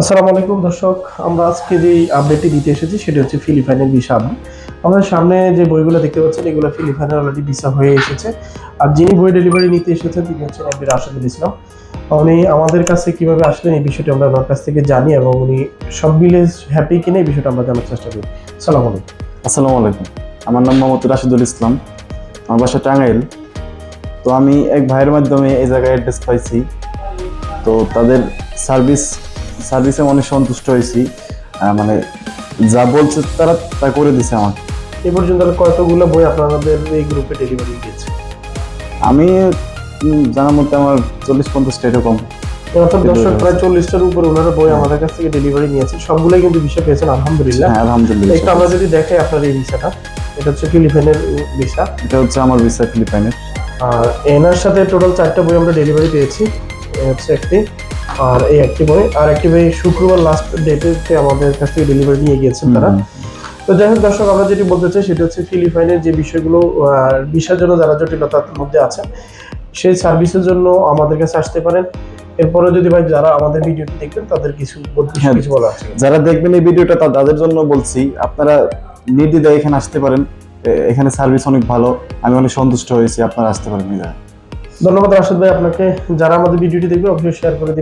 আসসালামু আলাইকুম দর্শক, আমরা আজকে যে আপডেটটি দিতে এসেছি সেটা হচ্ছে ফিলিপাইনের ভিসা আপডেট। আমাদের সামনে যে বইগুলো দেখতে পাচ্ছেন এগুলো ফিলিপাইনের অলরেডি ভিসা হয়ে এসেছে। আর যিনি বই ডেলিভারি নিতে এসেছেন তিনি হচ্ছেন এমপি রাশেদুল ইসলাম। উনি আমাদের কাছে কিভাবে আসলেন এই বিষয়টি আমরা ওনার কাছ থেকে জানি এবং উনি সব মিলে হ্যাপি কিনা এই বিষয়টা আমরা জানার চেষ্টা করি। আসসালামু আলাইকুম। আসসালামু আলাইকুম। আমার নাম মোহাম্মদ রাশিদুল ইসলাম। আমার বাসা টাঙ্গাইল। তো আমি এক ভাইয়ের মাধ্যমে এই জায়গায় অ্যাড্রেস পাইছি। তো তাদের সার্ভিসে অনেক সন্তুষ্ট হয়েছি। মানে যা বলছে তারা তা করে দিছে আমাকে। এ পর্যন্ত কতগুলো বই আপনাদের এই গ্রুপে ডেলিভারি দিয়েছে? আমি জানার মধ্যে আমার 40-50টা এরকম। অর্থাৎ দর্শক প্রায় 40টার উপরে ওনারা বই আমাদের কাছ থেকে ডেলিভারি নিয়েছেন, সবগুলোই কিন্তু ভিসা পেয়েছেন আলহামদুলিল্লাহ। হ্যাঁ, আলহামদুলিল্লাহ। একটু আমরা যদি দেখাই আপনার এই ভিসাটা, এটা হচ্ছে ফিলিপাইনের ভিসা। এটা হচ্ছে আমার ভিসা ফিলিপাইনের। আর এনার সাথে টোটাল 4টা বই আমরা ডেলিভারি পেয়েছি। এই হচ্ছে একটি, আর এই একটি বই, আর একটি বই শুক্রবার লাস্ট ডেটে আমাদের কাছ থেকে ডেলিভারি নিয়ে গিয়েছেন তারা। তো যাই হোক দর্শক, আমরা যেটি বলতে চাই সেটা হচ্ছে ফিলিপাইনের যে বিষয়গুলো ভিসার জন্য যারা জটিলতার মধ্যে আছেন সেই সার্ভিসের জন্য আমাদের কাছে আসতে পারেন। এরপরে যদি ভাই যারা আমাদের ভিডিওটি দেখবেন তাদের কিছু কিছু বলা আছে। যারা দেখবেন এই ভিডিওটা তাদের জন্য বলছি, আপনারা নির্দ্বিধায় এখানে আসতে পারেন। এখানে সার্ভিস অনেক ভালো, আমি অনেক সন্তুষ্ট হয়েছি। আপনারা আসতে পারেন। ধন্যবাদ রাশেদ ভাই আপনাকে। যারা আমাদের ভিডিওটি দেখবে অবশ্যই শেয়ার করে দিন।